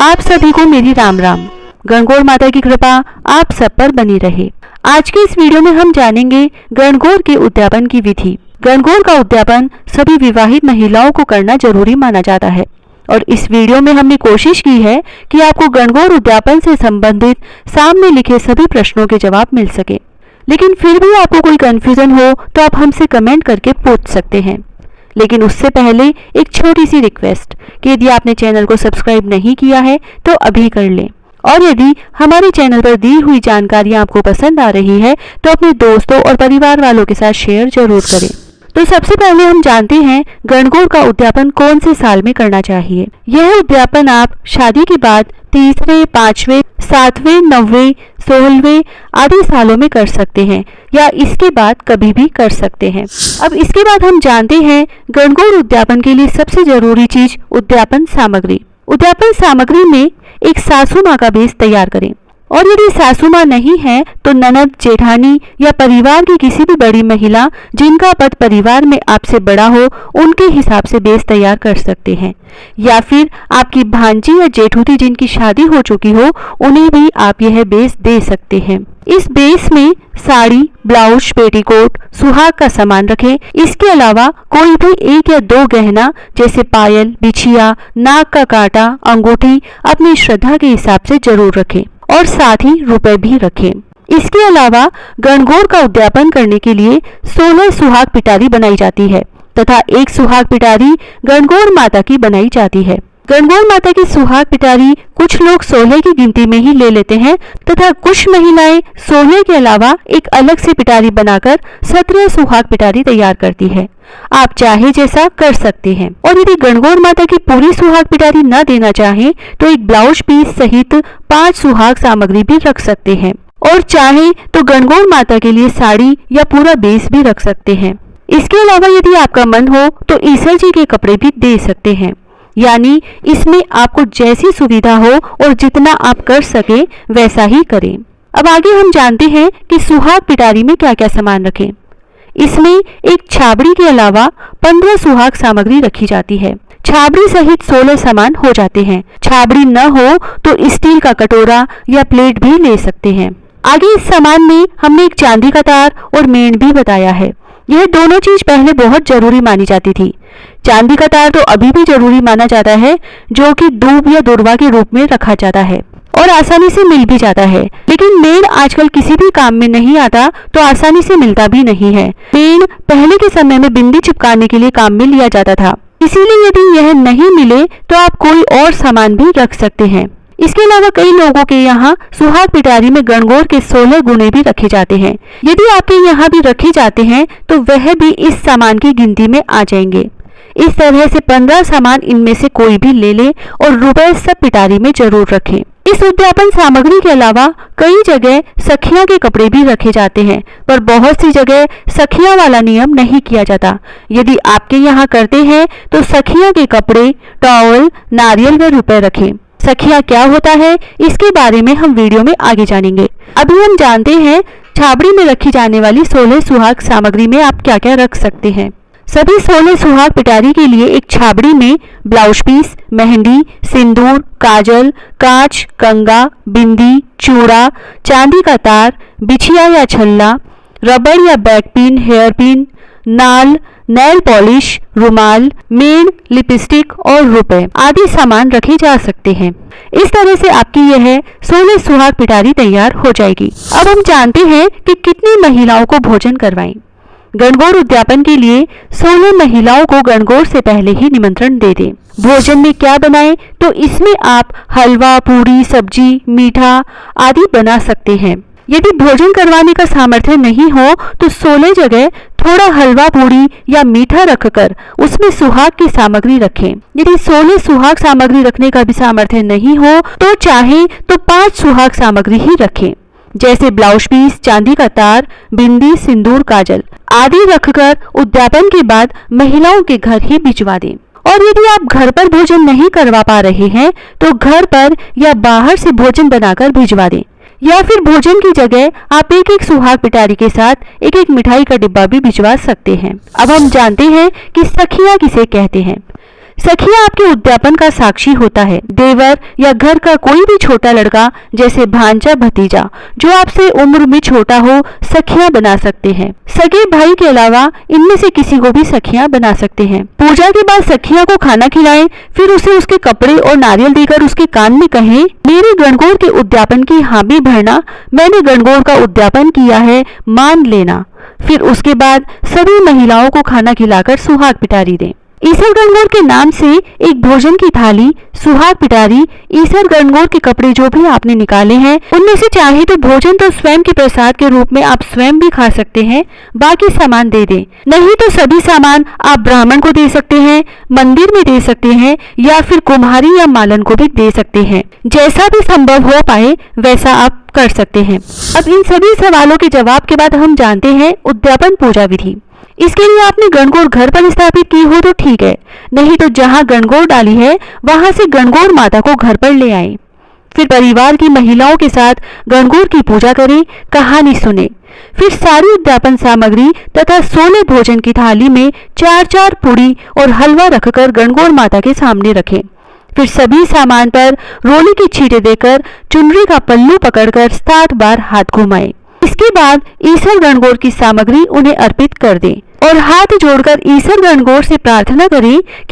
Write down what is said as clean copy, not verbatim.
आप सभी को मेरी राम राम। गणगौर माता की कृपा आप सब पर बनी रहे। आज के इस वीडियो में हम जानेंगे गणगौर के उद्यापन की विधि। गणगौर का उद्यापन सभी विवाहित महिलाओं को करना जरूरी माना जाता है और इस वीडियो में हमने कोशिश की है कि आपको गणगौर उद्यापन से संबंधित सामने लिखे सभी प्रश्नों के जवाब मिल सके। लेकिन फिर भी आपको कोई कंफ्यूजन हो तो आप हमसे कमेंट करके पूछ सकते हैं। लेकिन उससे पहले एक छोटी सी रिक्वेस्ट कि यदि आपने चैनल को सब्सक्राइब नहीं किया है तो अभी कर लें, और यदि हमारे चैनल पर दी हुई जानकारियां आपको पसंद आ रही है तो अपने दोस्तों और परिवार वालों के साथ शेयर जरूर करें। तो सबसे पहले हम जानते हैं गणगौर का उद्यापन कौन से साल में करना चाहिए। यह उद्यापन आप शादी के बाद तीसरे, पांचवें, सातवें, नौवें, 16वें आदि सालों में कर सकते हैं या इसके बाद कभी भी कर सकते हैं। अब इसके बाद हम जानते हैं गणगौर उद्यापन के लिए सबसे जरूरी चीज उद्यापन सामग्री। उद्यापन सामग्री में एक सासू माँ का बेस तैयार करें, और यदि सासू माँ नहीं है तो ननद, जेठानी या परिवार की किसी भी बड़ी महिला जिनका पद परिवार में आपसे बड़ा हो उनके हिसाब से बेस तैयार कर सकते हैं, या फिर आपकी भांजी या जेठूती जिनकी शादी हो चुकी हो उन्हें भी आप यह बेस दे सकते हैं। इस बेस में साड़ी, ब्लाउज, पेटीकोट, सुहाग का सामान रखें। इसके अलावा कोई भी एक या दो गहना जैसे पायल, बिछिया, नाक का कांटा, अंगूठी अपनी श्रद्धा के हिसाब से जरूर रखें और साथ ही रुपए भी रखें। इसके अलावा गणगौर का उद्यापन करने के लिए 16 सुहाग पिटारी बनाई जाती है तथा एक सुहाग पिटारी गणगौर माता की बनाई जाती है। गणगौर माता की सुहाग पिटारी कुछ लोग 16 की गिनती में ही ले लेते हैं तथा कुछ महिलाएं 16 के अलावा एक अलग से पिटारी बनाकर 17 सुहाग पिटारी तैयार करती है। आप चाहे जैसा कर सकते हैं। और यदि गणगौर माता की पूरी सुहाग पिटारी न देना चाहें तो एक ब्लाउज पीस सहित 5 सुहाग सामग्री भी रख सकते हैं, और चाहे तो गणगौर माता के लिए साड़ी या पूरा बेस भी रख सकते हैं। इसके अलावा यदि आपका मन हो तो ईसर जी के कपड़े भी दे सकते हैं। यानी इसमें आपको जैसी सुविधा हो और जितना आप कर सके वैसा ही करें। अब आगे हम जानते हैं कि सुहाग पिटारी में क्या क्या सामान रखें। इसमें एक छाबड़ी के अलावा 15 सुहाग सामग्री रखी जाती है। छाबड़ी सहित 16 सामान हो जाते हैं। छाबड़ी न हो तो स्टील का कटोरा या प्लेट भी ले सकते हैं। आगे इस सामान में हमने एक चांदी का तार और मेण भी बताया है। यह दोनों चीज पहले बहुत जरूरी मानी जाती थी। चांदी का तार तो अभी भी जरूरी माना जाता है, जो कि दूब या दुर्वा के रूप में रखा जाता है और आसानी से मिल भी जाता है। लेकिन मेण आजकल किसी भी काम में नहीं आता तो आसानी से मिलता भी नहीं है। मेण पहले के समय में बिंदी चिपकाने के लिए काम में लिया जाता था, इसीलिए यदि यह नहीं मिले तो आप कोई और सामान भी रख सकते हैं। इसके अलावा कई लोगों के यहाँ सुहाग पिटारी में गणगौर के 16 गुने भी रखे जाते हैं। यदि आपके यहाँ भी रखे जाते हैं तो वह भी इस सामान की गिनती में आ जाएंगे। इस तरह से 15 सामान इनमें से कोई भी ले ले और रुपए सब पिटारी में जरूर रखें। इस उद्यापन सामग्री के अलावा कई जगह सखिया के कपड़े भी रखे जाते हैं, पर बहुत सी जगह सखिया वाला नियम नहीं किया जाता। यदि आपके यहाँ करते हैं तो सखिया के कपड़े, टॉवल, नारियल व रुपए रखें। सखिया क्या होता है इसके बारे में हम वीडियो में आगे जानेंगे। अभी हम जानते हैं छाबड़ी में रखी जाने वाली 16 सुहाग सामग्री में आप क्या क्या रख सकते हैं। सभी 16 सुहाग पिटारी के लिए एक छाबड़ी में ब्लाउज पीस, मेहंदी, सिंदूर, काजल, कांच, कंगा, बिंदी, चूड़ा, चांदी का तार, बिछिया या छल्ला, रबड़ या बैक पिन, हेयर पिन, नाल, नेल पॉलिश, रुमाल, मेण, लिपस्टिक और रुपए आदि सामान रखे जा सकते हैं। इस तरह से आपकी यह 16 सुहाग पिटारी तैयार हो जाएगी। अब हम जानते हैं कि कितनी महिलाओं को भोजन करवाएं। गणगौर उद्यापन के लिए 16 महिलाओं को गणगौर से पहले ही निमंत्रण दे दें। भोजन में क्या बनाएं तो इसमें आप हलवा, पूरी, सब्जी, मीठा आदि बना सकते हैं। यदि भोजन करवाने का सामर्थ्य नहीं हो तो 16 जगह थोड़ा हलवा, पूरी या मीठा रखकर उसमें सुहाग की सामग्री रखें। यदि 16 सुहाग सामग्री रखने का भी सामर्थ्य नहीं हो तो चाहे तो 5 सुहाग सामग्री ही रखें, जैसे ब्लाउज पीस, चांदी का तार, बिंदी, सिंदूर, काजल आदि रखकर उद्यापन के बाद महिलाओं के घर ही भिजवा दें। और यदि आप घर पर भोजन नहीं करवा पा रहे हैं तो घर पर या बाहर से भोजन बनाकर भिजवा दें, या फिर भोजन की जगह आप एक एक सुहाग पिटारी के साथ एक एक मिठाई का डिब्बा भी भिजवा सकते हैं। अब हम जानते हैं कि सखिया किसे कहते हैं। सखिया आपके उद्यापन का साक्षी होता है। देवर या घर का कोई भी छोटा लड़का जैसे भांजा भतीजा जो आपसे उम्र में छोटा हो सखिया बना सकते हैं। सगे भाई के अलावा इनमें से किसी को भी सखिया बना सकते हैं। पूजा के बाद सखिया को खाना खिलाएं, फिर उसे उसके कपड़े और नारियल देकर उसके कान में कहें, मेरे गणगौर के उद्यापन की हामी भरना, मैंने गणगौर का उद्यापन किया है, मान लेना। फिर उसके बाद सभी महिलाओं को खाना खिलाकर सुहाग पिटारी दें। ईसर गणगौर के नाम से एक भोजन की थाली, सुहाग पिटारी, ईसर गणगौर के कपड़े जो भी आपने निकाले हैं उनमें से चाहे तो भोजन तो स्वयं के प्रसाद के रूप में आप स्वयं भी खा सकते हैं, बाकी सामान दे दें। नहीं तो सभी सामान आप ब्राह्मण को दे सकते हैं, मंदिर में दे सकते हैं या फिर कुम्हारी या मालन को भी दे सकते हैं। जैसा भी संभव हो पाए वैसा आप कर सकते हैं। अब इन सभी सवालों के जवाब के बाद हम जानते हैं उद्यापन पूजा विधि। इसके लिए आपने गणगौर घर पर स्थापित की हो तो ठीक है, नहीं तो जहां गणगौर डाली है वहां से गणगौर माता को घर पर ले आए। फिर परिवार की महिलाओं के साथ गणगौर की पूजा करें, कहानी सुने। फिर सारी उद्यापन सामग्री तथा 16 भोजन की थाली में 4-4 पूड़ी और हलवा रखकर गणगौर माता के सामने रखें। फिर सभी सामान पर रोली की छींटे देकर चुनरी का पल्लू पकड़कर 7 बार हाथ घुमाएं। इसके बाद ईसर गणगौर की सामग्री उन्हें अर्पित कर दें और हाथ जोड़कर ईसर गणगौर से प्रार्थना करें कि